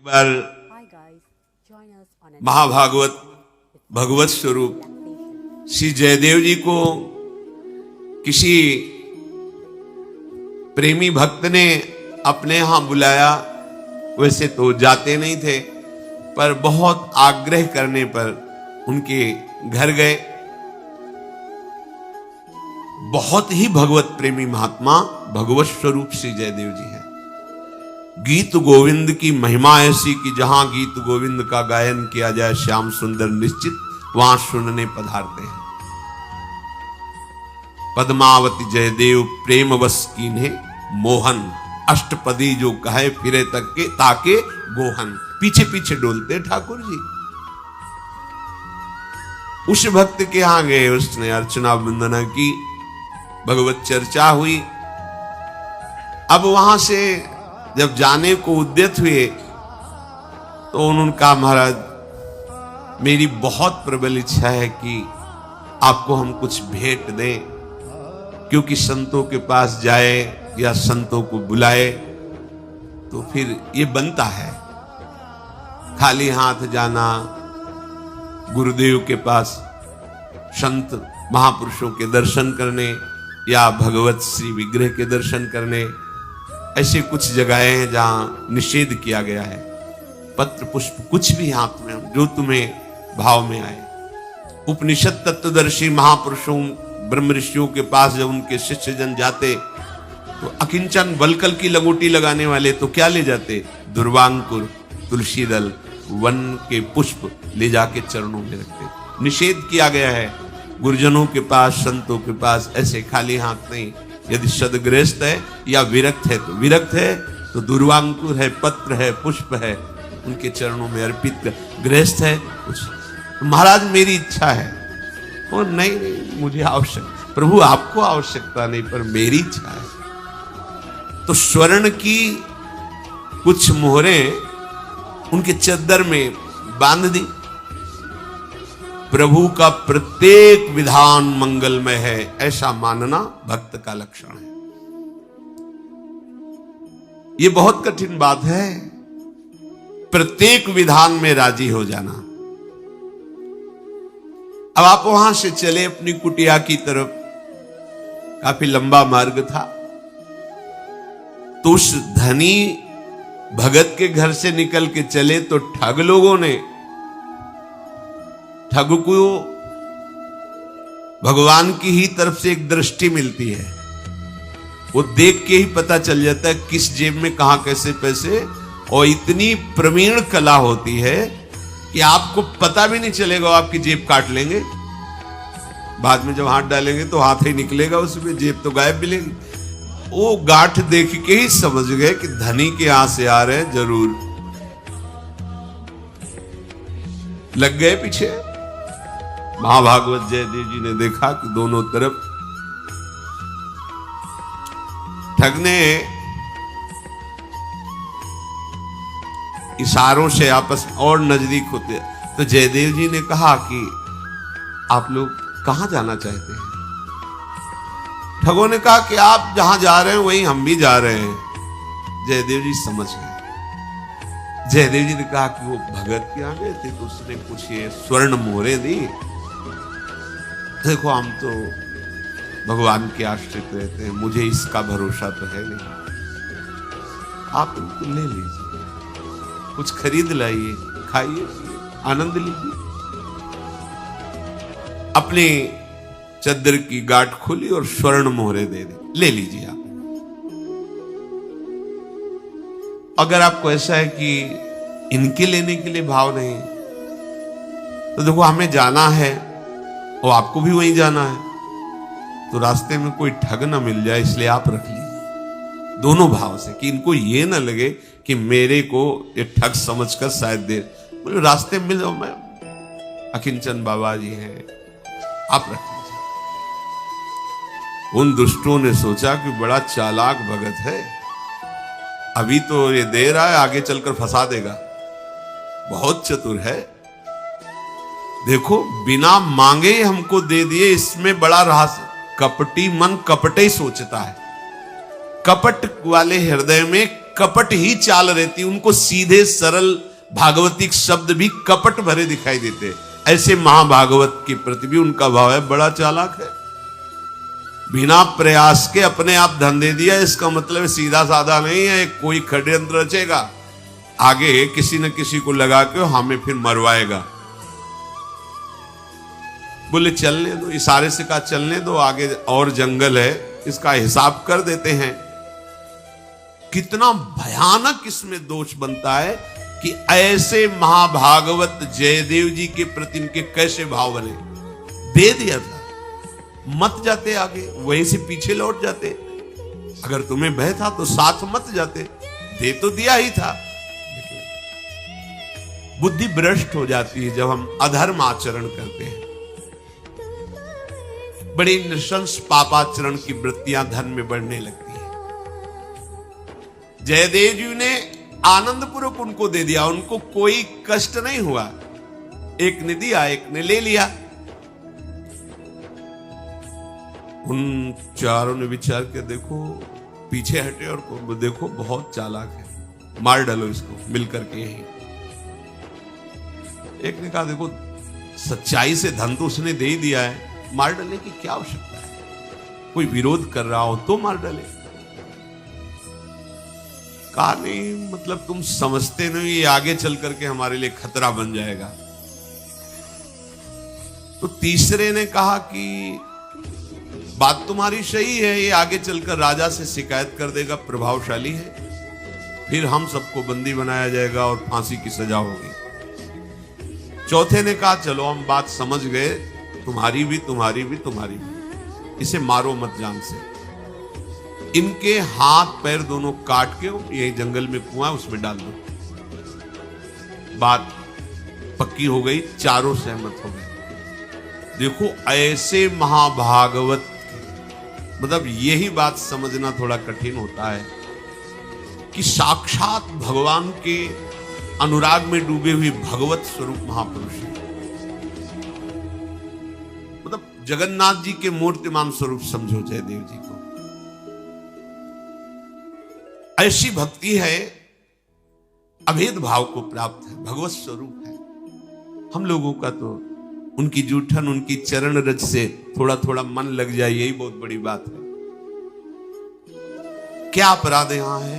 बार महाभागवत भगवत स्वरूप श्री जयदेव जी को किसी प्रेमी भक्त ने अपने यहां बुलाया। वैसे तो जाते नहीं थे, पर बहुत आग्रह करने पर उनके घर गए। बहुत ही भगवत प्रेमी महात्मा भगवत स्वरूप श्री जयदेव जी हैं। गीत गोविंद की महिमा ऐसी कि जहां गीत गोविंद का गायन किया जाए श्याम सुंदर निश्चित वहां सुनने पधारते हैं। पद्मावती जयदेव प्रेम बस कीन्हे मोहन, अष्टपदी जो कहे फिरे तक के ताके गोहन। पीछे पीछे डोलते ठाकुर जी। उस भक्त के यहां गए, उसने अर्चना वंदना की, भगवत चर्चा हुई। अब वहां से जब जाने को उद्यत हुए तो उन्होंने कहा, महाराज मेरी बहुत प्रबल इच्छा है कि आपको हम कुछ भेंट दें, क्योंकि संतों के पास जाए या संतों को बुलाए तो फिर ये बनता है। खाली हाथ जाना, गुरुदेव के पास संत महापुरुषों के दर्शन करने या भगवत श्री विग्रह के दर्शन करने, ऐसे कुछ जगहें हैं जहां निषेध किया गया है। पत्र पुष्प कुछ भी हाथ में जो तुम्हें भाव में आए। उपनिषद तत्वदर्शी महापुरुषों ब्रह्म ऋषियों के पास जब उनके शिष्य जन जाते तो अकिंचन बलकल की लगोटी लगाने वाले तो क्या ले जाते? दुर्वांकुर, तुलसी दल, वन के पुष्प ले जाके चरणों में रखते। निषेध किया गया है गुरुजनों के पास, संतों के पास ऐसे खाली हाथ नहीं। यदि सदगृहस्थ है या विरक्त है तो विरक्त है तो दुर्वांकुर है, पत्र है, पुष्प है, उनके चरणों में अर्पित कर। गृहस्थ है कुछ तो महाराज मेरी इच्छा है। और नहीं मुझे आवश्यक, प्रभु आपको आवश्यकता नहीं पर मेरी इच्छा है। तो स्वर्ण की कुछ मोहरें उनके चद्दर में बांध दी। प्रभु का प्रत्येक विधान मंगलमय है, ऐसा मानना भक्त का लक्षण है। यह बहुत कठिन बात है, प्रत्येक विधान में राजी हो जाना। अब आप वहां से चले अपनी कुटिया की तरफ। काफी लंबा मार्ग था, तो उस धनी भगत के घर से निकल के चले तो ठग लोगों ने, ठग को भगवान की ही तरफ से एक दृष्टि मिलती है। वो देख के ही पता चल जाता है किस जेब में कहां कैसे पैसे, और इतनी प्रवीण कला होती है कि आपको पता भी नहीं चलेगा। आपकी जेब काट लेंगे, बाद में जब हाथ डालेंगे तो हाथ ही निकलेगा उसमें, जेब तो गायब मिलेगी। वो गांठ देख के ही समझ गए कि धनी के यहां से आ रहे हैं, जरूर लग गए पीछे। महाभागवत जयदेव जी ने देखा कि दोनों तरफ ठगने इशारों से आपस में और नजदीक होते। तो जयदेव जी ने कहा कि आप लोग कहां जाना चाहते हैं? ठगों ने कहा कि आप जहां जा रहे हैं वहीं हम भी जा रहे हैं। जयदेव जी समझ गए। जयदेव जी ने कहा कि वो भगत के आ गए थे तो उसने कुछ ये स्वर्ण मोहरें दी। देखो हम तो भगवान के आश्रित रहते हैं, मुझे इसका भरोसा तो है नहीं, आप इनको ले लीजिए, कुछ खरीद लाइए, खाइए, आनंद लीजिए। अपनी चद्दर की गांठ खोली और स्वर्ण मोहरे दे दे, ले लीजिए आप। अगर आपको ऐसा है कि इनके लेने के लिए भाव नहीं, तो देखो हमें जाना है और आपको भी वहीं जाना है, तो रास्ते में कोई ठग ना मिल जाए, इसलिए आप रख लीजिए। दोनों भाव से कि इनको ये ना लगे कि मेरे को ये ठग समझकर शायद दे, बोले रास्ते में मिल जाओ, मैं अकिंचन बाबा जी हैं, आप रख लीजिए। उन दुष्टों ने सोचा कि बड़ा चालाक भगत है, अभी तो ये दे रहा है, आगे चलकर फंसा देगा, बहुत चतुर है। देखो बिना मांगे हमको दे दिए, इसमें बड़ा रहस्य। कपटी मन कपटे ही सोचता है, कपट वाले हृदय में कपट ही चाल रहती, उनको सीधे सरल भागवतिक शब्द भी कपट भरे दिखाई देते। ऐसे महाभागवत के प्रति भी उनका भाव है, बड़ा चालाक है, बिना प्रयास के अपने आप धन दे दिया। इसका मतलब सीधा साधा नहीं है, कोई षड्यंत्र रचेगा, आगे किसी न किसी को लगा के हमें फिर मरवाएगा। बोले चलने दो, इशारे से कहा चलने दो, आगे और जंगल है, इसका हिसाब कर देते हैं। कितना भयानक इसमें दोष बनता है कि ऐसे महाभागवत जयदेव जी के प्रति इनके कैसे भाव बने। दे दिया था, मत जाते आगे, वहीं से पीछे लौट जाते। अगर तुम्हें भय था तो साथ मत जाते, दे तो दिया ही था। बुद्धि भ्रष्ट हो जाती है जब हम अधर्म आचरण करते हैं। बड़ी नृशंस पापाचरण की वृत्तियां धन में बढ़ने लगती है। जयदेव जी ने आनंद पूर्वक उनको दे दिया, उनको कोई कष्ट नहीं हुआ। एक ने दिया, एक ने ले लिया। उन चारों ने विचार किया, देखो पीछे हटे और देखो बहुत चालाक है, मार डालो इसको मिलकर के यही। एक ने कहा देखो सच्चाई से धन तो उसने दे ही दिया है, मार डालने की क्या आवश्यकता है, कोई विरोध कर रहा हो तो मार डाले। कहा नहीं, मतलब तुम समझते नहीं, ये आगे चल करके हमारे लिए खतरा बन जाएगा। तो तीसरे ने कहा कि बात तुम्हारी सही है, ये आगे चलकर राजा से शिकायत कर देगा, प्रभावशाली है, फिर हम सबको बंदी बनाया जाएगा और फांसी की सजा होगी। चौथे ने कहा चलो हम बात समझ गए, तुम्हारी भी तुम्हारी भी तुम्हारी भी, इसे मारो मत जान से। इनके हाथ पैर दोनों काट के ये जंगल में कुआं उसमें डाल दो। बात पक्की हो गई, चारों सहमत हो गए। देखो ऐसे महाभागवत, मतलब यही बात समझना थोड़ा कठिन होता है कि साक्षात भगवान के अनुराग में डूबे हुए भगवत स्वरूप महापुरुष है। मतलब जगन्नाथ जी के मूर्तिमान स्वरूप समझो जयदेव जी को। ऐसी भक्ति है, अभेद भाव को प्राप्त है, भगवत स्वरूप है। हम लोगों का तो उनकी जूठन, उनकी चरण रज से थोड़ा थोड़ा मन लग जाए, यही बहुत बड़ी बात है। क्या अपराध यहां है?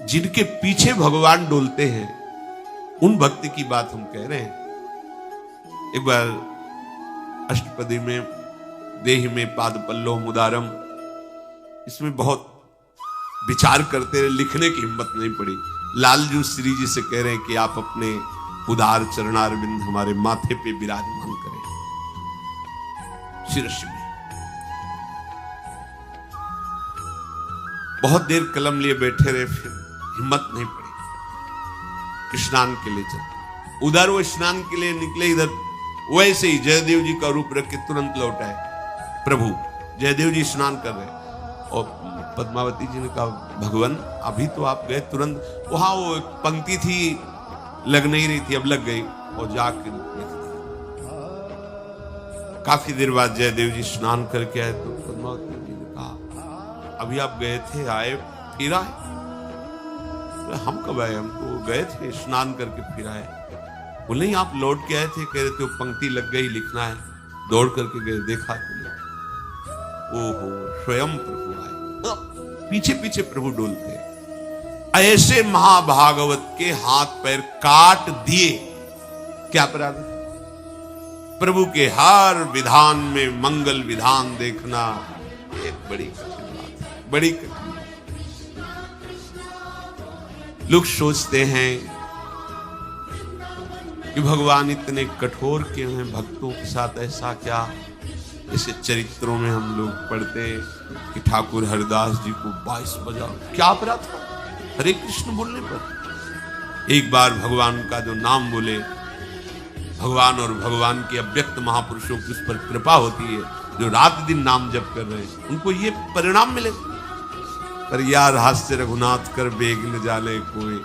जिनके पीछे भगवान डोलते हैं, उन भक्ति की बात हम कह रहे हैं। एक बार अष्टपदी में देहि में पाद पल्लो मुदारम, इसमें बहुत विचार करते रहे, लिखने की हिम्मत नहीं पड़ी। लालजू श्री जी से कह रहे हैं कि आप अपने उदार चरणारविंद हमारे माथे पे विराजमान करें, शिरस्त्र में। बहुत देर कलम लिए बैठे रहे, फिर हिम्मत नहीं पड़ी। स्नान के लिए चलते, उधर वो स्नान के लिए निकले, इधर वैसे ही जयदेव जी का रूप रख के तुरंत लौट आए। प्रभु जयदेव जी स्नान कर रहे, और पद्मावती जी ने कहा भगवान अभी तो आप गए तुरंत, वहां वो पंक्ति थी लग नहीं रही थी, अब लग गई, और जाके लिख दिया। काफी देर बाद जयदेव जी स्नान करके आए तो पद्मावती जी ने कहा अभी आप गए थे, आए फिर आए? हम कब आए? हम तो गए थे स्नान करके फिर आए। बोले नहीं आप लौट के आए थे, कह रहे थे पंक्ति लग गई, लिखना है, दौड़ करके गए, देखा तो ओहो स्वयं प्रभु आए। पीछे पीछे प्रभु डोलते। ऐसे महाभागवत के हाथ पैर काट दिए, क्या अपराध? प्रभु के हर विधान में मंगल विधान देखना एक बड़ी कठिन बात है, बड़ी कठिन। लोग सोचते हैं कि भगवान इतने कठोर क्यों हैं, भक्तों के साथ ऐसा क्या? ऐसे चरित्रों में हम लोग पढ़ते कि ठाकुर हरिदास जी को 22 बजा, क्या अपराध था हरे कृष्ण बोलने पर? एक बार भगवान का जो नाम बोले, भगवान और भगवान के अव्यक्त महापुरुषों की उस पर कृपा होती है, जो रात दिन नाम जप कर रहे हैं, उनको ये परिणाम मिले। पर यार हास्य रघुनाथ कर बेग न जाने कोई,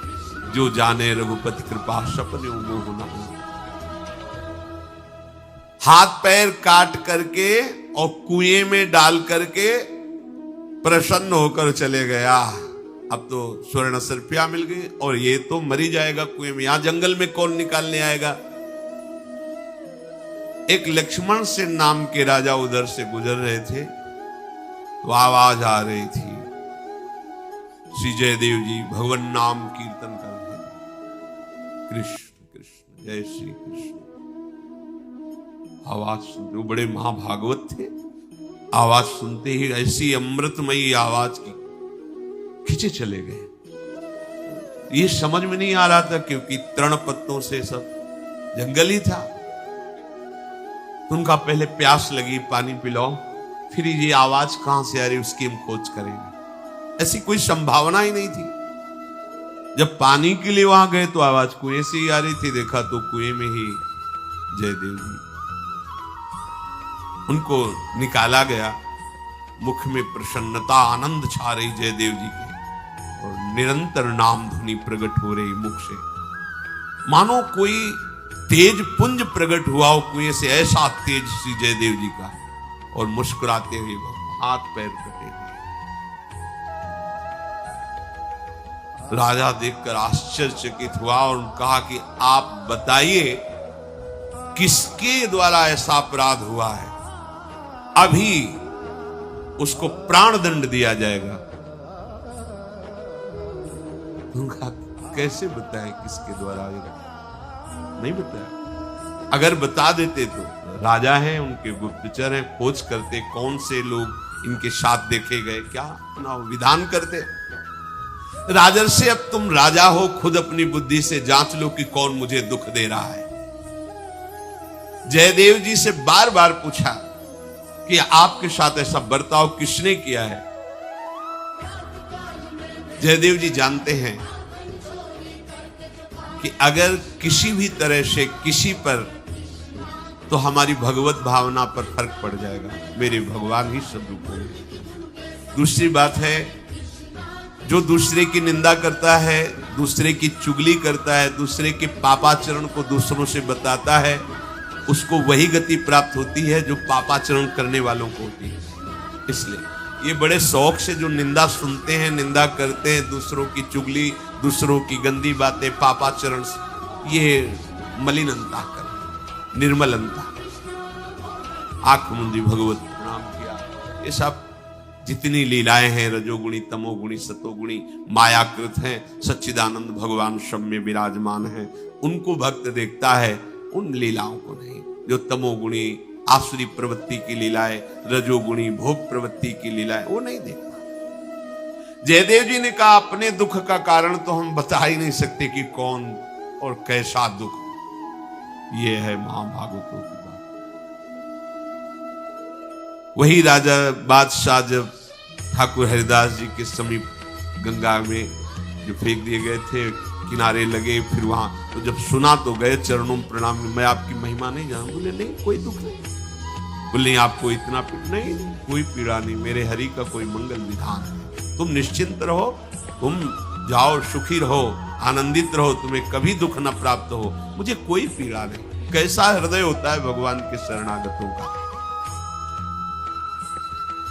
जो जाने रघुपति कृपा सपने मोह न हो। हाथ पैर काट करके और कुएं में डाल करके प्रसन्न होकर चले गया। अब तो स्वर्ण सर्पिया मिल गई और ये तो मरी जाएगा कुएं में, यहां जंगल में कौन निकालने आएगा। एक लक्ष्मण से नाम के राजा उधर से गुजर रहे थे, तो आवाज आ रही थी, श्री जयदेव जी भगवान नाम कीर्तन कर रहे थे, कृष्ण कृष्ण जय श्री कृष्ण। आवाज सुनते, वो बड़े महाभागवत थे, आवाज सुनते ही ऐसी अमृतमयी आवाज की खिंचे चले गए। ये समझ में नहीं आ रहा था क्योंकि तृण पत्तों से सब जंगल ही था। उनका पहले प्यास लगी, पानी पिलाओ, फिर ये आवाज कहां से आ रही उसकी हम खोज करेंगे। ऐसी कोई संभावना ही नहीं थी। जब पानी के लिए वहां गए तो आवाज कुएं से ही आ रही थी, देखा तो कुएं में ही जयदेव जी। उनको निकाला गया, मुख में प्रसन्नता आनंद छा रही जयदेव जी के, और निरंतर नाम धुनी प्रकट हो रही मुख से, मानो कोई तेज पुंज प्रकट हुआ हो कुएं से, ऐसा तेज श्री जयदेव जी का। और मुस्कुराते हुए हाथ पैर कटे हुए। राजा देखकर आश्चर्यचकित हुआ और कहा कि आप बताइए किसके द्वारा ऐसा अपराध हुआ है, अभी उसको प्राण दंड दिया जाएगा। उनका कैसे बताएं किसके द्वारा आएगा, नहीं बताया। अगर बता देते तो राजा हैं, उनके गुप्तचर हैं, खोज करते कौन से लोग इनके साथ देखे गए, क्या अपना विधान करते। राजर्षि अब तुम राजा हो, खुद अपनी बुद्धि से जांच लो कि कौन मुझे दुख दे रहा है। जयदेव जी से बार बार पूछा कि आपके साथ ऐसा बर्ताव किसने किया है। जयदेव जी जानते हैं कि अगर किसी भी तरह से किसी पर, तो हमारी भगवत भावना पर फर्क पड़ जाएगा, मेरे भगवान ही सब दुख होंगे। दूसरी बात है, जो दूसरे की निंदा करता है, दूसरे की चुगली करता है, दूसरे के पापाचरण को दूसरों से बताता है, उसको वही गति प्राप्त होती है जो पापाचरण करने वालों को होती है। इसलिए ये बड़े शौक से जो निंदा सुनते हैं, निंदा करते हैं, दूसरों की चुगली, दूसरों की गंदी बातें, पापाचरण, ये मलिन अंतःकरण, निर्मल अंतःकरण, आंख मुंदी भगवत प्रणाम किया। ये सब जितनी लीलाएं हैं, रजोगुणी तमोगुणी सतोगुणी मायाकृत हैं, सच्चिदानंद भगवान सब में विराजमान हैं, उनको भक्त देखता है, उन लीलाओं को नहीं। जो तमोगुणी आसुरी प्रवृत्ति की लीलाएं, रजोगुणी भोग प्रवृत्ति की लीलाएं, वो नहीं देखता। जयदेव जी ने कहा अपने दुख का कारण तो हम बता ही नहीं सकते कि कौन और कैसा दुख, ये है महाभागवतों की बात। वही राजा बादशाह जब ठाकुर हरिदास जी के समीप गंगा में जो फेंक दिए गए थे, किनारे लगे, फिर वहां तो जब सुना तो गए चरणों में प्रणाम, मैं आपकी महिमा नहीं जानूं। बोले नहीं कोई दुख नहीं। बोले आपको इतना नहीं, कोई पीड़ा नहीं, मेरे हरि का कोई मंगल विधान है, तुम निश्चिंत रहो, तुम जाओ, सुखी रहो, आनंदित रहो, तुम्हें कभी दुख न प्राप्त हो, मुझे कोई पीड़ा नहीं। कैसा हृदय होता है भगवान के शरणागतों का।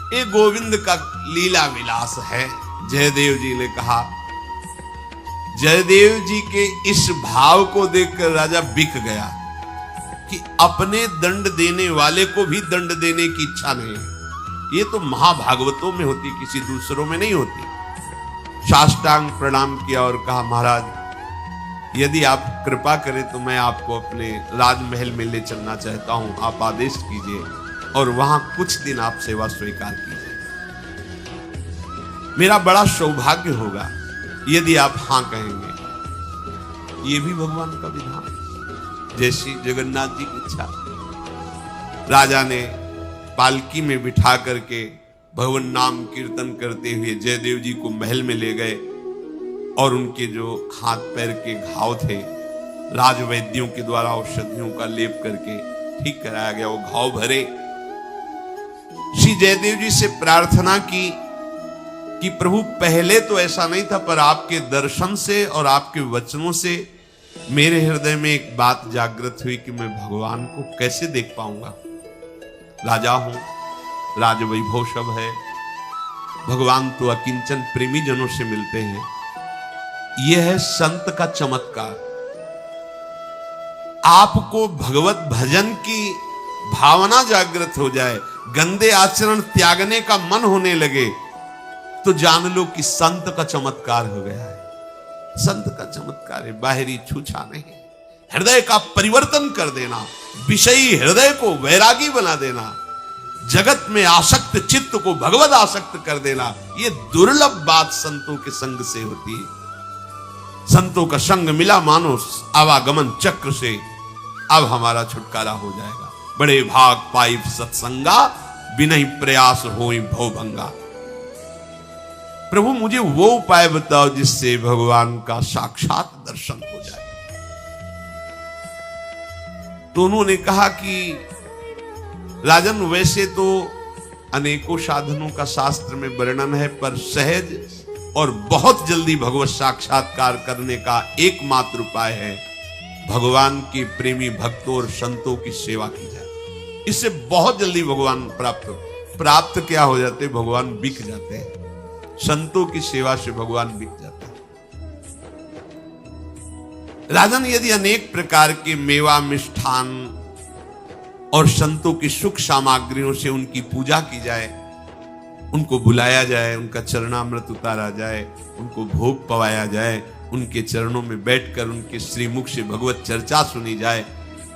ये गोविंद का लीला विलास है। जयदेव जी ने कहा, जयदेव जी के इस भाव को देखकर राजा बिक गया कि अपने दंड देने वाले को भी दंड देने की इच्छा नहीं है। ये तो महाभागवतों में होती, किसी दूसरों में नहीं होती। साष्टांग प्रणाम किया और कहा, महाराज यदि आप कृपा करें तो मैं आपको अपने राजमहल में ले चलना चाहता हूं, आप आदेश कीजिए और वहां कुछ दिन आप सेवा स्वीकार कीजिए। मेरा बड़ा सौभाग्य होगा यदि आप हां कहेंगे। ये भी भगवान का विधान, जैसी जगन्नाथ जी की इच्छा। राजा ने पालकी में बिठा करके भगवान नाम कीर्तन करते हुए जयदेव जी को महल में ले गए और उनके जो हाथ पैर के घाव थे, राजवैद्यों के द्वारा औषधियों का लेप करके ठीक कराया गया। वो घाव भरे। श्री जयदेव जी से प्रार्थना की कि प्रभु पहले तो ऐसा नहीं था, पर आपके दर्शन से और आपके वचनों से मेरे हृदय में एक बात जागृत हुई कि मैं भगवान को कैसे देख पाऊंगा। राजा हूं, राजवैभव सब है, भगवान तो अकिंचन प्रेमी जनों से मिलते हैं। यह है संत का चमत्कार। आपको भगवत भजन की भावना जागृत हो जाए, गंदे आचरण त्यागने का मन होने लगे, तो जान लो कि संत का चमत्कार हो गया है। संत का चमत्कार है, बाहरी छूछा नहीं, हृदय का परिवर्तन कर देना, विषयी हृदय को वैरागी बना देना, जगत में आसक्त चित्त को भगवत आसक्त कर देना। यह दुर्लभ बात संतों के संग से होती है। संतों का संग मिला मानो आवागमन चक्र से, अब हमारा छुटकारा हो जाएगा। बड़े भाग पाई सत्संगा, बिना प्रयास होई भवभंगा। प्रभु मुझे वो उपाय बताओ जिससे भगवान का साक्षात दर्शन हो जाए। तो उन्होंने कहा कि राजन, वैसे तो अनेकों साधनों का शास्त्र में वर्णन है, पर सहज और बहुत जल्दी भगवत साक्षात्कार करने का एकमात्र उपाय है भगवान के प्रेमी भक्तों और संतों की सेवा की जाए। इससे बहुत जल्दी भगवान प्राप्त क्या हो जाते, भगवान बिक जाते हैं। संतों की सेवा से भगवान बिक जाते हैं। राजन, यदि अनेक प्रकार के मेवा मिष्ठान और संतों की सुख सामग्रियों से उनकी पूजा की जाए, उनको बुलाया जाए, उनका चरणामृत उतारा जाए, उनको भोग पवाया जाए, उनके चरणों में बैठकर उनके श्रीमुख से भगवत चर्चा सुनी जाए,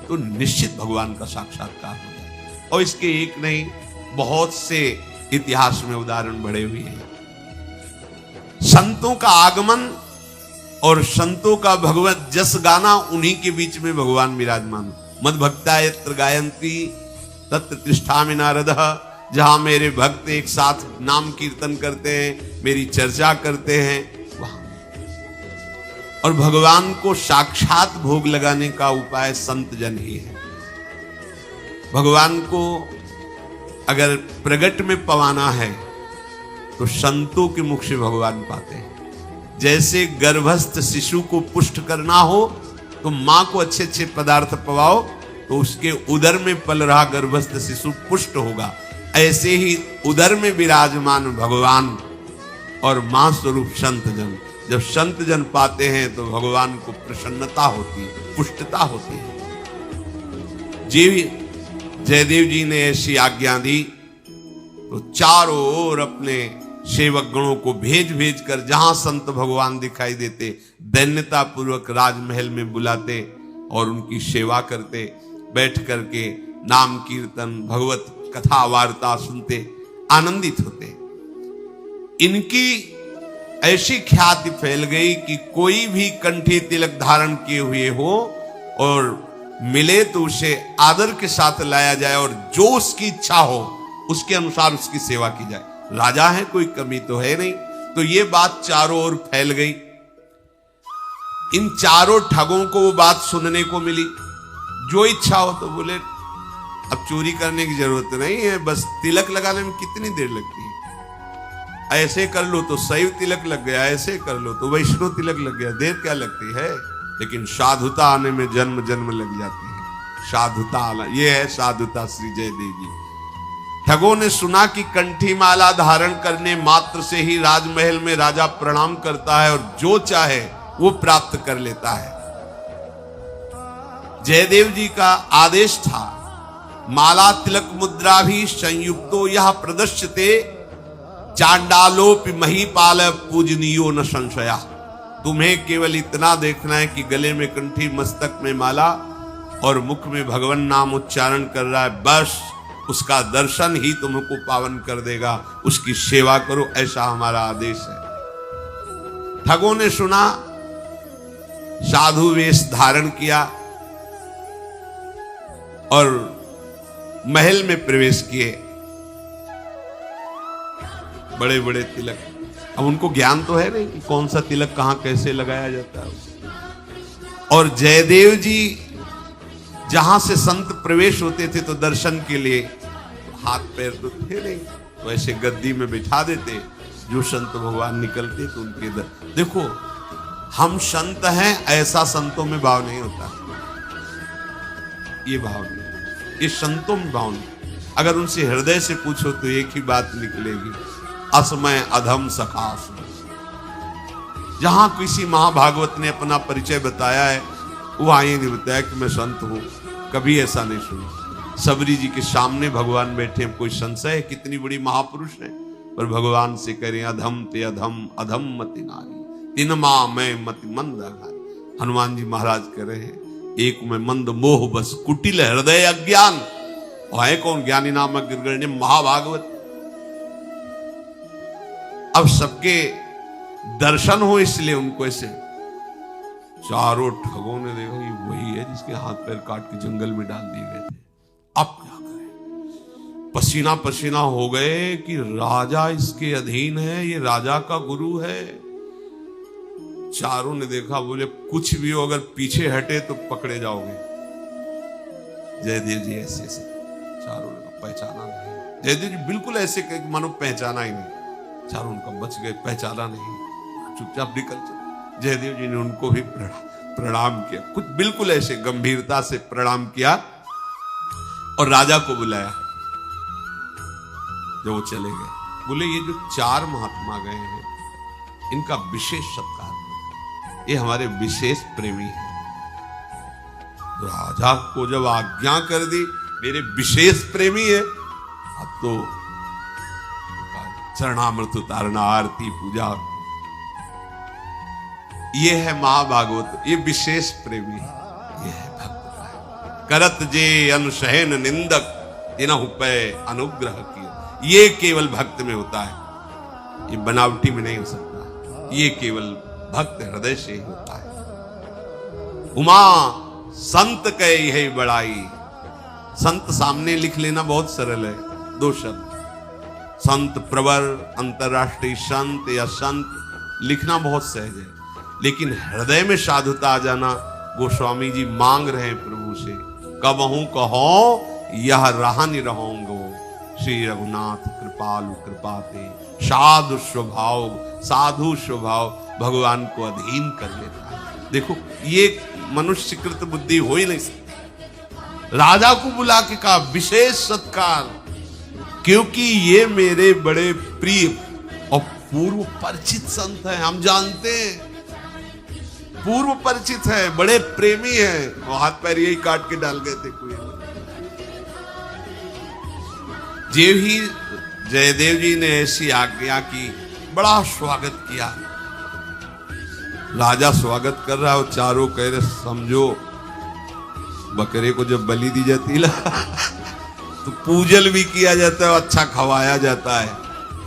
तो निश्चित भगवान का साक्षात्कार हो जाए। और इसके एक नहीं, बहुत से इतिहास में उदाहरण बढ़े हुए हैं। संतों का आगमन और संतों का भगवत जस गाना, उन्हीं के बीच में भगवान विराजमान। मद भक्ता यत्र गायंती तत्र तिष्ठामि नारदः। जहां मेरे भक्त एक साथ नाम कीर्तन करते हैं, मेरी चर्चा करते हैं, वहां। और भगवान को साक्षात भोग लगाने का उपाय संत जन ही है। भगवान को अगर प्रगट में पवाना है तो संतों के मुख से भगवान पाते हैं। जैसे गर्भस्थ शिशु को पुष्ट करना हो तो मां को अच्छे अच्छे पदार्थ पवाओ तो उसके उदर में पल रहा गर्भस्थ शिशु पुष्ट होगा। ऐसे ही उदर में विराजमान भगवान और मां स्वरूप संत जन, जब संत जन पाते हैं तो भगवान को प्रसन्नता होती है, पुष्टता होती है। जयदेव जी ने ऐसी आज्ञा दी तो चारों ओर अपने सेवक गणों को भेज भेज कर जहां संत भगवान दिखाई देते, दैन्यता पूर्वक राजमहल में बुलाते और उनकी सेवा करते। बैठ करके नाम कीर्तन भगवत कथा वार्ता सुनते, आनंदित होते। इनकी ऐसी ख्याति फैल गई कि कोई भी कंठी तिलक धारण किए हुए हो और मिले तो उसे आदर के साथ लाया जाए और जो उसकी इच्छा हो उसके अनुसार उसकी सेवा की जाए। राजा है, कोई कमी तो है नहीं। तो ये बात चारों ओर फैल गई। इन चारों ठगों को वो बात सुनने को मिली। जो इच्छा हो तो बोले अब चोरी करने की जरूरत नहीं है, बस तिलक लगाने में कितनी देर लगती है। ऐसे कर लो तो शैव तिलक लग गया, ऐसे कर लो तो वैष्णव तिलक लग गया, देर क्या लगती है। लेकिन साधुता आने में जन्म जन्म लग जाती है। साधुता आना, ये है साधुता श्री जयदेव जी। ठगों ने सुना कि कंठी माला धारण करने मात्र से ही राजमहल में राजा प्रणाम करता है और जो चाहे वो प्राप्त कर लेता है। जयदेव जी का आदेश था, माला तिलक मुद्रा भी संयुक्तो यह प्रदर्श्यते चांडालोपि महीपाल पूजनीयो न संशया। तुम्हें केवल इतना देखना है कि गले में कंठी, मस्तक में माला और मुख में भगवान नाम उच्चारण कर रहा है, बस उसका दर्शन ही तुमको पावन कर देगा। उसकी सेवा करो, ऐसा हमारा आदेश है। ठगों ने सुना, साधु वेश धारण किया और महल में प्रवेश किए। बड़े बड़े तिलक, अब उनको ज्ञान तो है नहीं कि कौन सा तिलक कहां कैसे लगाया जाता है। और जयदेव जी जहां से संत प्रवेश होते थे तो दर्शन के लिए तो हाथ पैर तो थे नहीं, तो ऐसे गद्दी में बिठा देते। जो संत भगवान निकलते तो उनके देखो, हम संत हैं ऐसा संतों में भाव नहीं होता। ये भाव नहीं, ये संतों में भाव नहीं। अगर उनसे हृदय से पूछो तो एक ही बात निकलेगी, असमय अधम सखासु। जहां किसी महाभागवत ने अपना परिचय बताया है, वहां ये नहीं बताया कि मैं संत हूं, कभी ऐसा नहीं सुना। सबरी जी के सामने भगवान बैठे, कोई संशय है कितनी बड़ी महापुरुष है, पर भगवान से करें अधम ते अधम अधम मति नारी, तीन माँ मैं मति मंद अघारी। हनुमान जी महाराज कह रहे हैं, एक में मंद मोह बस कुटिल हृदय अज्ञान, और है कौन ज्ञानी नामक गिरगण्य महाभागवत। अब सबके दर्शन हो इसलिए उनको ऐसे चारों ठगों ने देखा ये वही है जिसके हाथ पैर काट के जंगल में डाल दिए गए थे, अब क्या करें। पसीना पसीना हो गए कि राजा इसके अधीन है, ये राजा का गुरु है। चारों ने देखा, बोले कुछ भी हो, अगर पीछे हटे तो पकड़े जाओगे। जयदेव जी ऐसे ऐसे, चारों ने पहचाना नहीं। जयदेव जी बिल्कुल ऐसे मानो पहचाना ही नहीं। चारों उनका बच गए, पहचाना नहीं, चुपचाप निकल चले। जयदेव जी ने उनको भी प्रणाम किया, कुछ बिल्कुल ऐसे गंभीरता से प्रणाम किया और राजा को बुलाया। जब वो चले गए, बोले ये जो चार महात्मा गए हैं इनका विशेष सत्कार, ये हमारे विशेष प्रेमी हैं। राजा को जब आज्ञा कर दी मेरे विशेष प्रेमी है, अब तो चरणामृत उतारना, आरती पूजा, ये है महाभागवत, ये विशेष प्रेमी है, ये है भक्त। करत जे अनुशहन निंदक तिनहु पे अनुग्रह किया, ये केवल भक्त में होता है, ये बनावटी में नहीं हो सकता, ये केवल भक्त हृदय से ही होता है। उमा संत कहे यही बड़ाई, संत सामने लिख लेना बहुत सरल है, दो शब्द, संत प्रवर, अंतरराष्ट्रीय संत या संत लिखना बहुत सहज है, लेकिन हृदय में साधुता आ जाना, गोस्वामी जी मांग रहे हैं प्रभु से, कबहू कहो यह रहन रहोंगो, श्री रघुनाथ कृपालु कृपाते, साधु स्वभाव, साधु स्वभाव भगवान को अधीन कर लेता है। देखो ये मनुष्य कृत बुद्धि हो ही नहीं सकती। राजा को बुला के कहा विशेष सत्कार, क्योंकि ये मेरे बड़े प्रिय और पूर्व परिचित संत हैं, हम जानते हैं, पूर्व परिचित है, बड़े प्रेमी है, वो हाथ पैर यही काट के डाल गए थे कोई। जे ही जयदेव जी ने ऐसी आज्ञा की, बड़ा स्वागत किया। राजा स्वागत कर रहा है, चारों कह रहे समझो बकरे को जब बलि दी जाती है तो पूजल भी किया जाता है, अच्छा खवाया जाता है,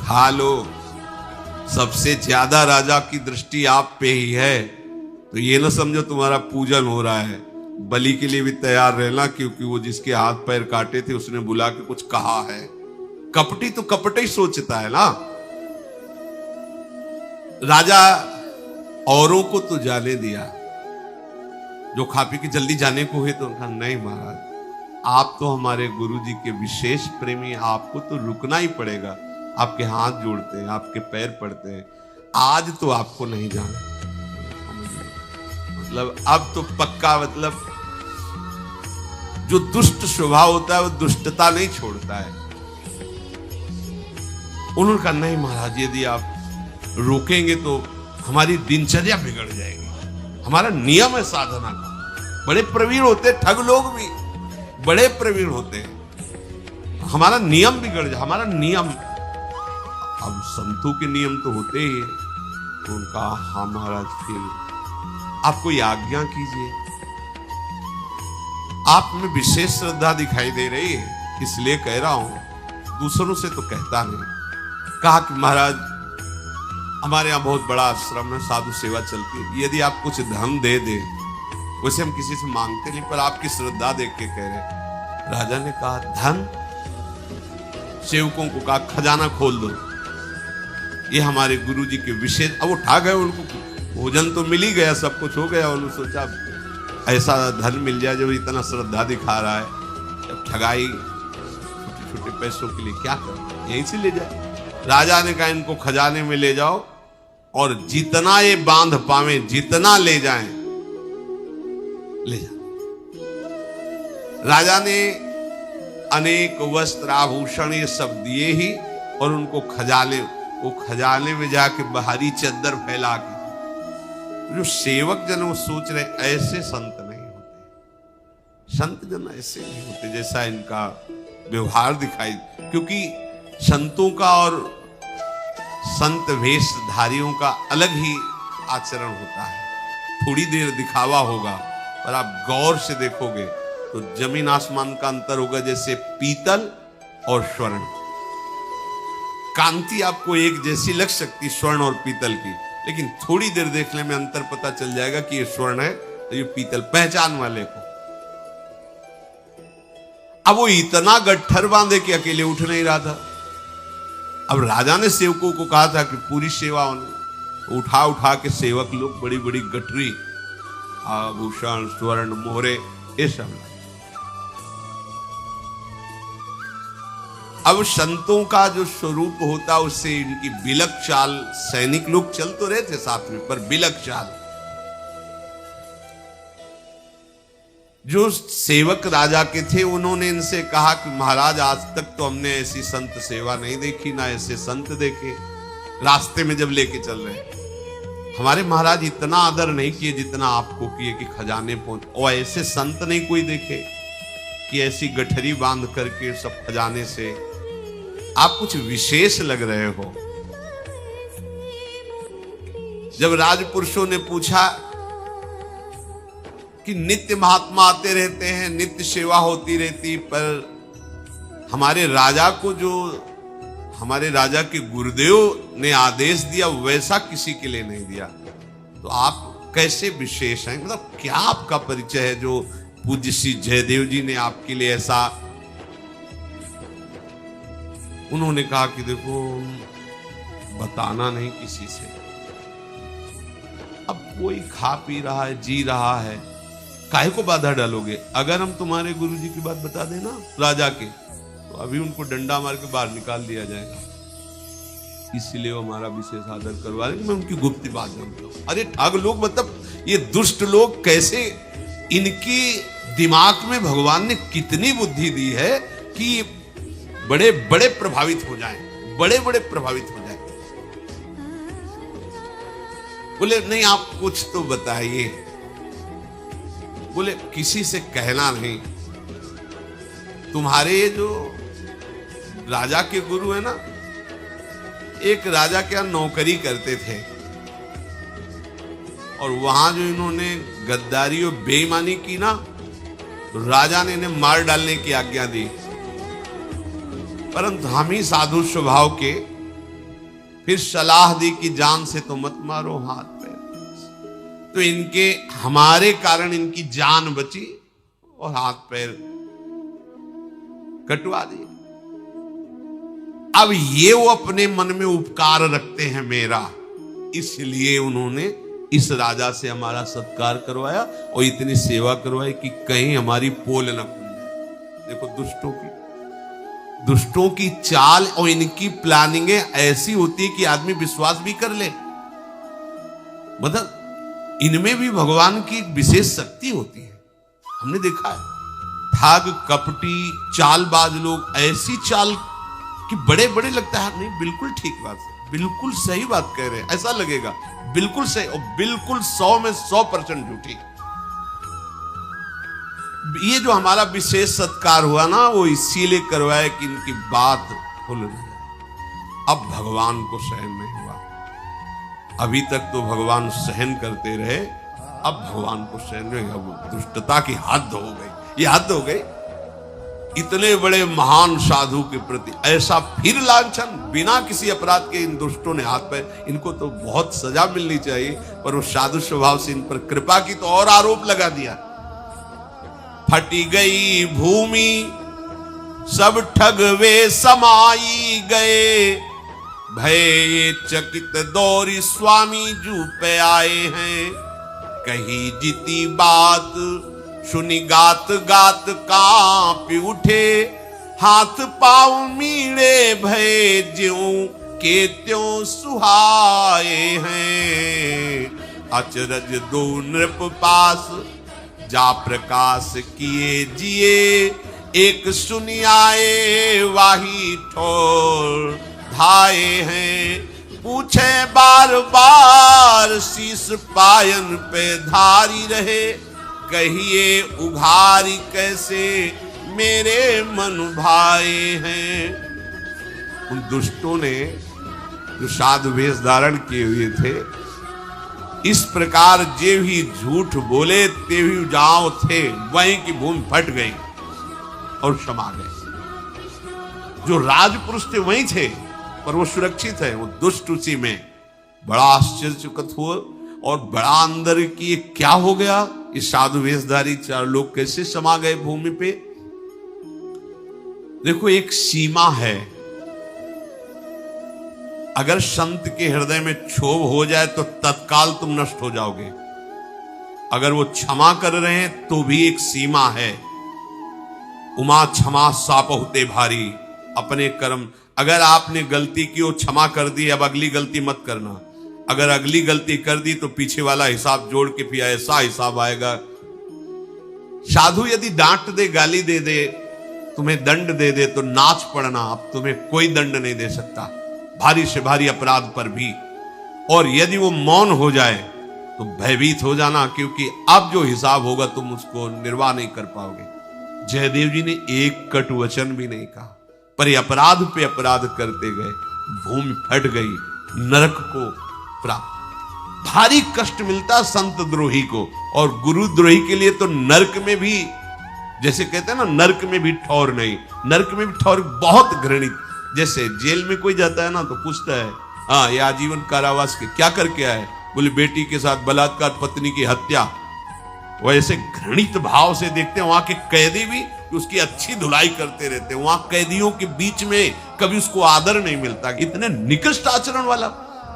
खा लो। सबसे ज्यादा राजा की दृष्टि आप पे ही है, तो ये ना समझो तुम्हारा पूजन हो रहा है, बलि के लिए भी तैयार रहना, क्योंकि वो जिसके हाथ पैर काटे थे उसने बुला के कुछ कहा है। कपटी तो कपट ही सोचता है ना। राजा औरों को तो जाने दिया, जो खा पी के जल्दी जाने को हुए तो उनका नहीं महाराज, आप तो हमारे गुरु जी के विशेष प्रेमी, आपको तो रुकना ही पड़ेगा, आपके हाथ जोड़ते हैं, आपके पैर पड़ते हैं, आज तो आपको नहीं जाना। मतलब अब तो पक्का, मतलब जो दुष्ट स्वभाव होता है वो दुष्टता नहीं छोड़ता है। उन्होंने कहा नहीं महाराज, यदि आप रोकेंगे तो हमारी दिनचर्या बिगड़ जाएगी, हमारा नियम है साधना का। बड़े प्रवीण होते ठग लोग भी बड़े प्रवीण होते हैं, हमारा नियम बिगड़ जाए, हमारा नियम। अब संतों के नियम तो होते ही है। तो उनका हाँ महाराज, फिर आप कोई आज्ञा कीजिए। आप में विशेष श्रद्धा दिखाई दे रही है, इसलिए कह रहा हूं, दूसरों से तो कहता नहीं। कहा कि महाराज हमारे यहाँ बहुत बड़ा आश्रम है, साधु सेवा चलती है, यदि आप कुछ धन दे दे, वैसे हम किसी से मांगते नहीं, पर आपकी श्रद्धा देख के कह रहे। राजा ने कहा धन? सेवकों को कहा खजाना खोल दो, ये हमारे गुरु जी के विशेष। अब उठा गए, उनको भोजन तो मिल ही गया, सब कुछ हो गया, उन्होंने सोचा ऐसा धन मिल जाए जो इतना श्रद्धा दिखा रहा है, जब ठगाई छोटे छोटे पैसों के लिए क्या कर, यहीं से ले जाए। राजा ने कहा इनको खजाने में ले जाओ और जितना ये बांध पावे, जितना ले जाएं ले जाओ। राजा ने अनेक वस्त्र आभूषण ये सब दिए ही, और उनको खजाने, वो खजाने में जाके बाहरी चद्दर फैला के, जो सेवक जन वो सोच रहे ऐसे संत नहीं होते, संत जन ऐसे नहीं होते जैसा इनका व्यवहार दिखाई। क्योंकि संतों का और संत वेशधारियों का अलग ही आचरण होता है। थोड़ी देर दिखावा होगा पर आप गौर से देखोगे तो जमीन आसमान का अंतर होगा, जैसे पीतल और स्वर्ण। कांति आपको एक जैसी लग सकती स्वर्ण और पीतल की, लेकिन थोड़ी देर देखने में अंतर पता चल जाएगा कि ये स्वर्ण है तो ये पीतल, पहचान वाले को। अब वो इतना गट्ठर बांधे कि अकेले उठ नहीं रहा था। अब राजा ने सेवकों को कहा था कि पूरी सेवा होने, उठा उठा के सेवक लोग बड़ी बड़ी गठरी, आभूषण, स्वर्ण, मोहरे, ये सब। अब संतों का जो स्वरूप होता उससे इनकी बिलक चाल, सैनिक लोग चल तो रहे थे साथ में पर बिलक चाल। जो सेवक राजा के थे उन्होंने इनसे कहा कि महाराज आज तक तो हमने ऐसी संत सेवा नहीं देखी, ना ऐसे संत देखे। रास्ते में जब लेके चल रहे, हमारे महाराज इतना आदर नहीं किए जितना आपको किए कि खजाने पहुंच, और ऐसे संत नहीं कोई देखे कि ऐसी गठरी बांध करके सब खजाने से। आप कुछ विशेष लग रहे हो। जब राजपुरुषों ने पूछा कि नित्य महात्मा आते रहते हैं, नित्य सेवा होती रहती, पर हमारे राजा को जो हमारे राजा के गुरुदेव ने आदेश दिया वैसा किसी के लिए नहीं दिया, तो आप कैसे विशेष हैं? मतलब क्या आपका परिचय है जो पूज्य श्री जयदेव जी ने आपके लिए ऐसा। उन्होंने कहा कि देखो बताना नहीं किसी से। अब कोई खा पी रहा है, जी रहा है, काहे को बाधा डालोगे? अगर हम तुम्हारे गुरुजी की बात बता देना राजा के, तो अभी उनको डंडा मार के बाहर निकाल दिया जाएगा। इसलिए वो हमारा विशेष आदर करवा रहे, मैं उनकी गुप्त बात जानता हूं। अरे ठग लोग, मतलब ये दुष्ट लोग कैसे, इनकी दिमाग में भगवान ने कितनी बुद्धि दी है कि बड़े बड़े प्रभावित हो जाएं, बड़े बड़े प्रभावित हो जाएं। बोले नहीं आप कुछ तो बताइए। बोले किसी से कहना नहीं। तुम्हारे जो राजा के गुरु है ना, एक राजा के यहां नौकरी करते थे और वहां जो इन्होंने गद्दारी और बेईमानी की ना, तो राजा ने इन्हें मार डालने की आज्ञा दी। परंतु हम ही साधु स्वभाव के फिर सलाह दी कि जान से तो मत मारो, हाथ पैर। तो इनके हमारे कारण इनकी जान बची और हाथ पैर कटवा दिए। अब ये वो अपने मन में उपकार रखते हैं मेरा, इसलिए उन्होंने इस राजा से हमारा सत्कार करवाया और इतनी सेवा करवाई कि कहीं हमारी पोल न खुल जाए। देखो दुष्टों की चाल और इनकी प्लानिंगें ऐसी होती है कि आदमी विश्वास भी कर ले। मतलब इनमें भी भगवान की विशेष शक्ति होती है। हमने देखा है ठग, कपटी, चालबाज लोग ऐसी चाल कि बड़े बड़े लगता है नहीं बिल्कुल ठीक बात है, बिल्कुल सही बात कह रहे हैं, ऐसा लगेगा बिल्कुल सही, और बिल्कुल 100 में 100% झूठी। ये जो हमारा विशेष सत्कार हुआ ना, वो इसीलिए करवाया कि इनकी बात खुल रही। अब भगवान को सहन नहीं हुआ। अभी तक तो भगवान सहन करते रहे, अब भगवान को सहन नहीं हुआ। दुष्टता की हद हो गई, ये हद हो गई। इतने बड़े महान साधु के प्रति ऐसा फिर लांछन बिना किसी अपराध के इन दुष्टों ने हाथ पैर, इनको तो बहुत सजा मिलनी चाहिए, पर वो साधु स्वभाव से इन पर कृपा की तो और आरोप लगा दिया। फटी गई भूमि सब ठगवे समाई गए, भय चकित दौरी स्वामी जू पे आए हैं। कही जीती बात सुनी गात गात कांप उठे, हाथ पांव मीड़े भय ज्यों के त्यों सुहाए हैं। अचरज दो नृप पास जा प्रकाश किए जिए, एक सुनियाए वाही ठोर धाए हैं। पूछे बार बार शीस पायन पे धारी रहे, कहिए उघारी कैसे मेरे मन भाए हैं। उन दुष्टों ने जो साधु वेश धारण किए हुए थे, इस प्रकार जे भी झूठ बोले ते भी जाओ थे, वहीं की भूमि फट गई और समा गए। जो राजपुरुष थे वहीं थे, पर वो सुरक्षित है, वो दुष्ट उसी में। बड़ा आश्चर्यचकित हुआ और बड़ा अंदर की ये क्या हो गया, इस साधु वेशधारी चार लोग कैसे समा गए भूमि पे। देखो, एक सीमा है। अगर संत के हृदय में क्षोभ हो जाए तो तत्काल तुम नष्ट हो जाओगे। अगर वो क्षमा कर रहे हैं तो भी एक सीमा है। उमा क्षमा साप होते भारी, अपने कर्म। अगर आपने गलती की, वो क्षमा कर दी, अब अगली गलती मत करना। अगर अगली गलती कर दी तो पीछे वाला हिसाब जोड़ के फिर ऐसा हिसाब आएगा। साधु यदि डांट दे, गाली दे दे, तुम्हें दंड दे दे तो नाच पड़ना, अब तुम्हें कोई दंड नहीं दे सकता, भारी से भारी अपराध पर भी। और यदि वो मौन हो जाए तो भयभीत हो जाना, क्योंकि अब जो हिसाब होगा तुम उसको निर्वाह नहीं कर पाओगे। जयदेव जी ने एक कट वचन भी नहीं कहा, पर ये अपराध पे अपराध करते गए, भूमि फट गई, नरक को प्राप्त। भारी कष्ट मिलता संत द्रोही को, और गुरु द्रोही के लिए तो नरक में भी, जैसे कहते हैं ना, नरक में भी ठौर नहीं, नरक में भी ठौर बहुत घृणित। जैसे जेल में कोई जाता है ना तो पूछता है, हाँ ये आजीवन कारावास के क्या करके आए, बोले बेटी के साथ बलात्कार, पत्नी की हत्या। वैसे घृणित भाव से देखते हैं। वहां के कैदी भी उसकी अच्छी धुलाई करते रहते हैं। वहां कैदियों के बीच में कभी उसको आदर नहीं मिलता, इतने निकृष्ट आचरण वाला।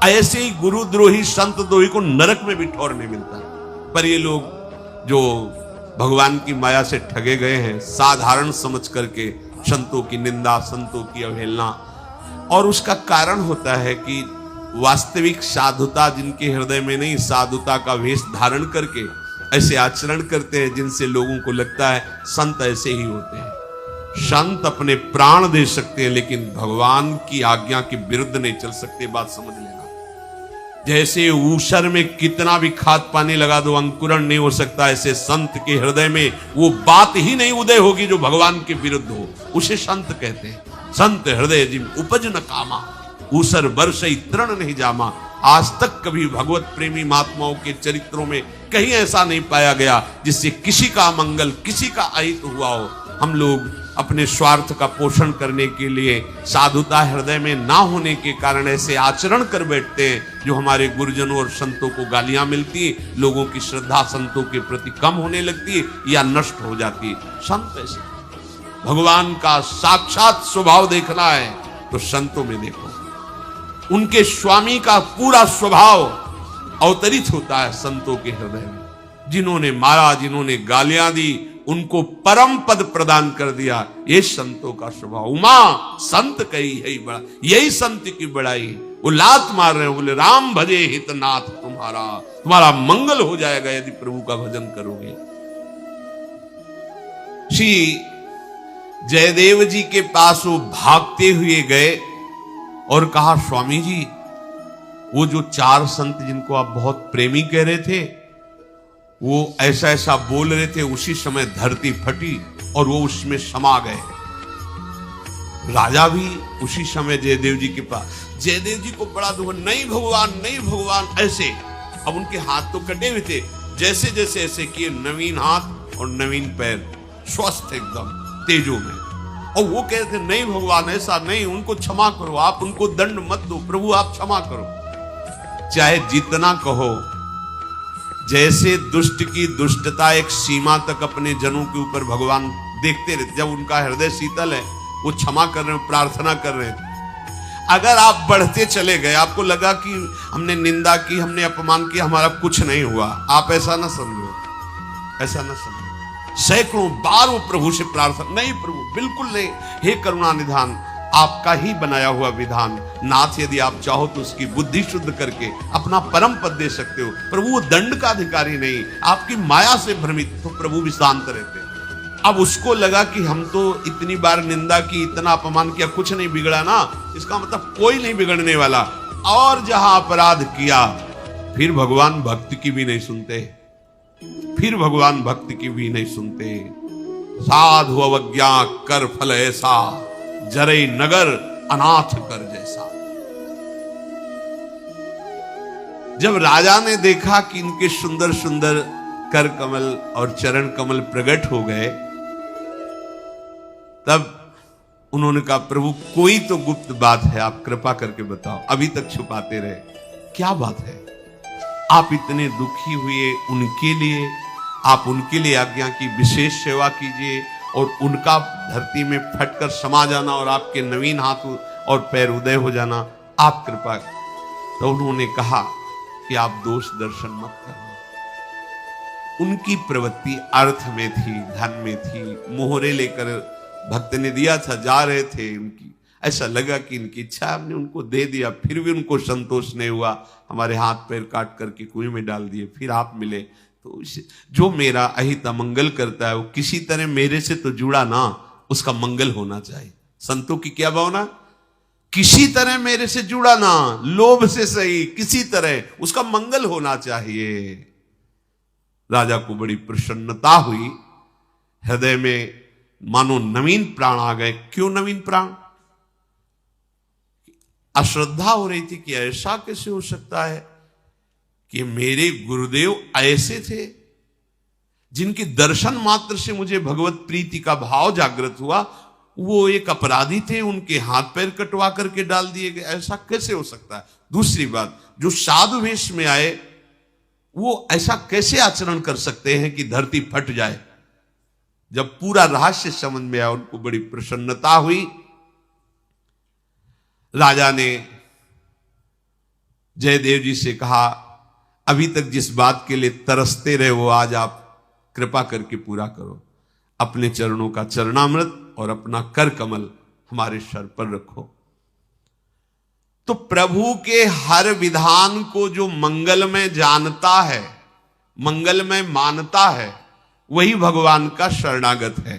ऐसे ही गुरुद्रोही संत द्रोही को नरक में भी ठौर नहीं मिलता। पर ये लोग जो भगवान की माया से ठगे गए हैं, साधारण समझ करके संतों की निंदा, संतों की अवहेलना। और उसका कारण होता है कि वास्तविक साधुता जिनके हृदय में नहीं, साधुता का वेश धारण करके ऐसे आचरण करते हैं जिनसे लोगों को लगता है संत ऐसे ही होते हैं। संत अपने प्राण दे सकते हैं लेकिन भगवान की आज्ञा के विरुद्ध नहीं चल सकते। बात समझ लेना। जैसे ऊसर में कितना भी खाद पानी लगा दो, अंकुरण नहीं हो सकता, ऐसे संत के हृदय में वो बात ही नहीं उदय होगी जो भगवान के विरुद्ध हो, उसे संत कहते हैं। संत हृदय जिम उपज न कामा, ऊसर बरसई तृण नहीं जामा। आज तक कभी भगवत प्रेमी महात्माओं के चरित्रों में कहीं ऐसा नहीं पाया गया जिससे किसी का मंगल, किसी का अहित हुआ हो। हम लोग अपने स्वार्थ का पोषण करने के लिए, साधुता हृदय में ना होने के कारण ऐसे आचरण कर बैठते हैं जो हमारे गुरुजनों और संतों को गालियां मिलती, लोगों की श्रद्धा संतों के प्रति कम होने लगती या नष्ट हो जाती। संत ऐसे भगवान का साक्षात स्वभाव देखना है तो संतों में देखो। उनके स्वामी का पूरा स्वभाव अवतरित होता है संतों के हृदय में। जिन्होंने मारा, जिन्होंने गालियां दी, उनको परम पद प्रदान कर दिया, ये संतों का स्वभाव। उमा संत कही है बड़ा, यही संत की बड़ाई। वो लात मार रहे हैं, बोले राम भजे हितनाथ तुम्हारा, तुम्हारा मंगल हो जाएगा यदि प्रभु का भजन करोगे। श्री जयदेव जी के पास वो भागते हुए गए और कहा, स्वामी जी वो जो चार संत जिनको आप बहुत प्रेमी कह रहे थे, वो ऐसा ऐसा बोल रहे थे, उसी समय धरती फटी और वो उसमें समा गए। राजा भी उसी समय जयदेव जी के पास, जयदेव जी को बड़ा दुख, नहीं भगवान, नहीं भगवान, ऐसे। अब उनके हाथ तो कटे हुए थे, जैसे जैसे ऐसे किए, नवीन हाथ और नवीन पैर, स्वस्थ एकदम तेजो में। और वो कहते थे, नहीं भगवान ऐसा नहीं, उनको क्षमा करो, आप उनको दंड मत दो, प्रभु आप क्षमा करो। चाहे जितना कहो, जैसे दुष्ट की दुष्टता एक सीमा तक अपने जनों के ऊपर भगवान देखते रहते। जब उनका हृदय शीतल है, वो क्षमा कर रहे हैं, प्रार्थना कर रहे हैं। अगर आप बढ़ते चले गए, आपको लगा कि हमने निंदा की, हमने अपमान किया, हमारा कुछ नहीं हुआ, आप ऐसा ना समझो, ऐसा ना समझो। सैकड़ों बार वो प्रभु से प्रार्थना, नहीं प्रभु बिल्कुल नहीं, हे करुणा निधान, आपका ही बनाया हुआ विधान, नाथ यदि आप चाहो तो उसकी बुद्धि शुद्ध करके अपना परम पद दे सकते हो। प्रभु वो दंड का अधिकारी नहीं, आपकी माया से भ्रमित, तो प्रभु भी शांत रहते। अब उसको लगा कि हम तो इतनी बार निंदा की, इतना अपमान किया, कुछ नहीं बिगड़ा ना, इसका मतलब कोई नहीं बिगड़ने वाला। और जहां अपराध किया, फिर भगवान भक्ति की भी नहीं सुनते, फिर भगवान भक्ति की भी नहीं सुनते। साधु अवज्ञा कर फल ऐसा, जरे नगर अनाथ कर जैसा। जब राजा ने देखा कि इनके सुंदर सुंदर कर कमल और चरण कमल प्रकट हो गए, तब उन्होंने कहा, प्रभु कोई तो गुप्त बात है, आप कृपा करके बताओ, अभी तक छुपाते रहे, क्या बात है? आप इतने दुखी हुए उनके लिए, आप उनके लिए आज्ञा की विशेष सेवा कीजिए और उनका धरती में फटकर समा जाना और आपके नवीन हाथ और पैर उदय हो जाना, आप कृपा। तो उन्होंने कहा कि आप दोष दर्शन मत करना। उनकी प्रवृत्ति अर्थ में थी, धन में थी। मोहरे लेकर भक्त ने दिया था, जा रहे थे, उनकी ऐसा लगा कि इनकी इच्छा, हमने उनको दे दिया, फिर भी उनको संतोष नहीं हुआ, हमारे हाथ पैर काट करके कुएं में डाल दिए, फिर आप मिले। तो जो मेरा अहित अमंगल करता है वो किसी तरह मेरे से तो जुड़ा ना, उसका मंगल होना चाहिए। संतों की क्या भावना? किसी तरह मेरे से जुड़ा ना, लोभ से सही, किसी तरह उसका मंगल होना चाहिए। राजा को बड़ी प्रसन्नता हुई, हृदय में मानो नवीन प्राण आ गए। क्यों नवीन प्राण? अश्रद्धा हो रही थी कि ऐसा कैसे हो सकता है कि मेरे गुरुदेव ऐसे थे, जिनके दर्शन मात्र से मुझे भगवत प्रीति का भाव जागृत हुआ, वो एक अपराधी थे, उनके हाथ पैर कटवा करके डाल दिए गए, ऐसा कैसे हो सकता है? दूसरी बात, जो साधु वेश में आए वो ऐसा कैसे आचरण कर सकते हैं कि धरती फट जाए? जब पूरा रहस्य समझ में आया, उनको बड़ी प्रसन्नता हुई। राजा ने जयदेव जी से कहा, अभी तक जिस बात के लिए तरसते रहे वो आज आप कृपा करके पूरा करो। अपने चरणों का चरणामृत और अपना कर कमल हमारे सर पर रखो। तो प्रभु के हर विधान को जो मंगलमय जानता है, मंगलमय मानता है, वही भगवान का शरणागत है।